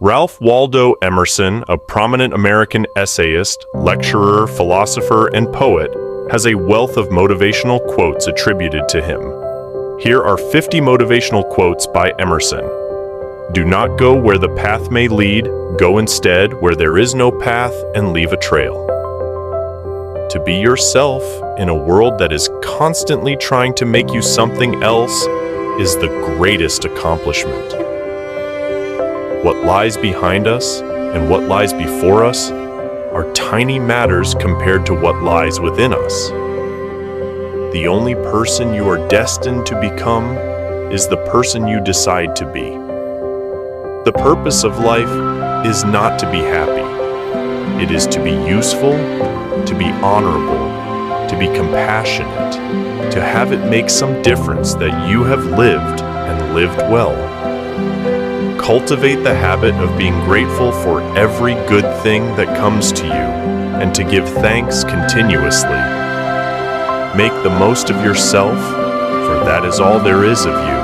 Ralph Waldo Emerson, a prominent American essayist, lecturer, philosopher, and poet, has a wealth of motivational quotes attributed to him. Here are 50 motivational quotes by Emerson. Do not go where the path may lead, go instead where there is no path and leave a trail. To be yourself in a world that is constantly trying to make you something else is the greatest accomplishment. What lies behind us and what lies before us are tiny matters compared to what lies within us. The only person you are destined to become is the person you decide to be. The purpose of life is not to be happy. It is to be useful, to be honorable, to be compassionate, to have it make some difference that you have lived and lived well. Cultivate the habit of being grateful for every good thing that comes to you and to give thanks continuously. Make the most of yourself, for that is all there is of you.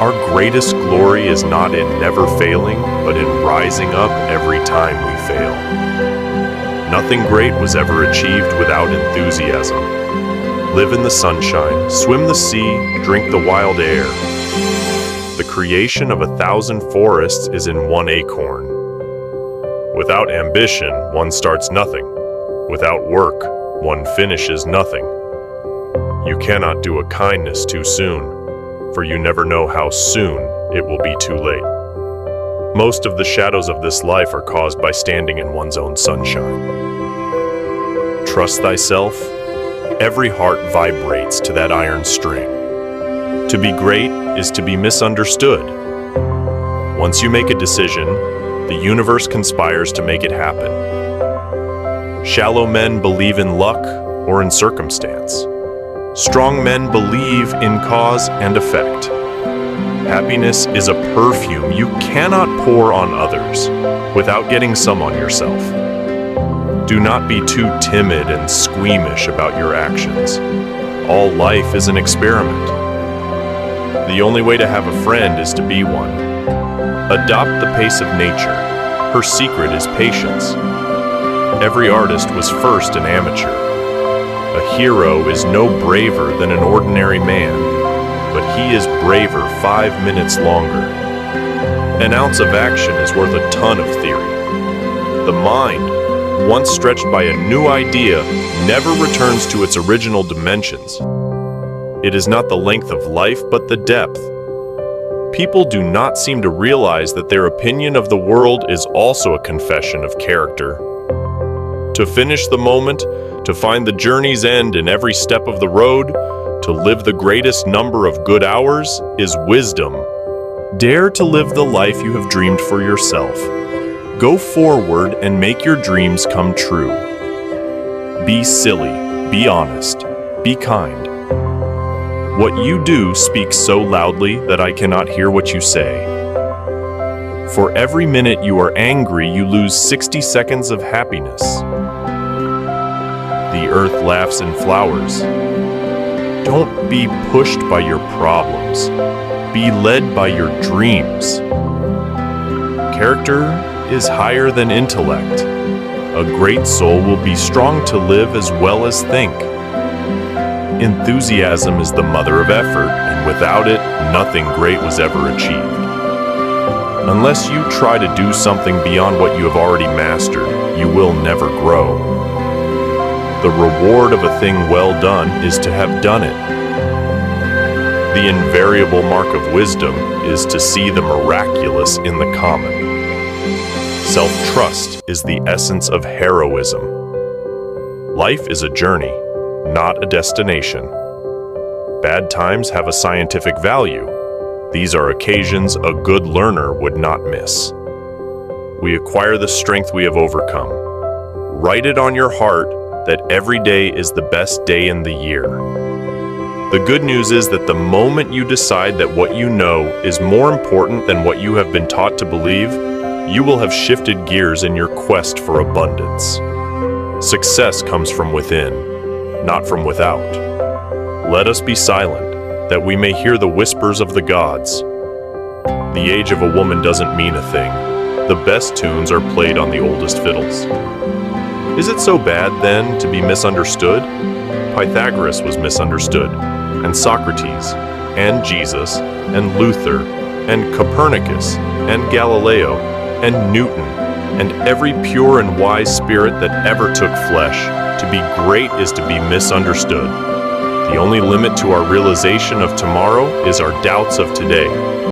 Our greatest glory is not in never failing, but in rising up every time we fail. Nothing great was ever achieved without enthusiasm. Live in the sunshine, swim the sea, drink the wild air. The creation of 1,000 forests is in one acorn. Without ambition, one starts nothing. Without work, one finishes nothing. You cannot do a kindness too soon, for you never know how soon it will be too late. Most of the shadows of this life are caused by standing in one's own sunshine. Trust thyself. Every heart vibrates to that iron string. To be great is to be misunderstood. Once you make a decision, the universe conspires to make it happen. Shallow men believe in luck or in circumstance. Strong men believe in cause and effect. Happiness is a perfume you cannot pour on others without getting some on yourself. Do not be too timid and squeamish about your actions. All life is an experiment. The only way to have a friend is to be one. Adopt the pace of nature. Her secret is patience. Every artist was first an amateur. A hero is no braver than an ordinary man, but he is braver 5 minutes longer. An ounce of action is worth a ton of theory. The mind, once stretched by a new idea, never returns to its original dimensions. It is not the length of life, but the depth. People do not seem to realize that their opinion of the world is also a confession of character. To finish the moment, to find the journey's end in every step of the road, to live the greatest number of good hours, is wisdom. Dare to live the life you have dreamed for yourself. Go forward and make your dreams come true. Be silly, be honest, be kind. What you do speaks so loudly that I cannot hear what you say. For every minute you are angry, you lose 60 seconds of happiness. The earth laughs and flowers. Don't be pushed by your problems. Be led by your dreams. Character is higher than intellect. A great soul will be strong to live as well as think. Enthusiasm is the mother of effort, and without it, nothing great was ever achieved. Unless you try to do something beyond what you have already mastered, you will never grow. The reward of a thing well done is to have done it. The invariable mark of wisdom is to see the miraculous in the common. Self-trust is the essence of heroism. Life is a journey, not a destination. Bad times have a scientific value. These are occasions a good learner would not miss. We acquire the strength we have overcome. Write it on your heart that every day is the best day in the year. The good news is that the moment you decide that what you know is more important than what you have been taught to believe, you will have shifted gears in your quest for abundance. Success comes from within, not from without. Let us be silent, that we may hear the whispers of the gods. The age of a woman doesn't mean a thing. The best tunes are played on the oldest fiddles. Is it so bad, then, to be misunderstood? Pythagoras was misunderstood, and Socrates, and Jesus, and Luther, and Copernicus, and Galileo, and Newton, and every pure and wise spirit that ever took flesh. To be great is to be misunderstood. The only limit to our realization of tomorrow is our doubts of today.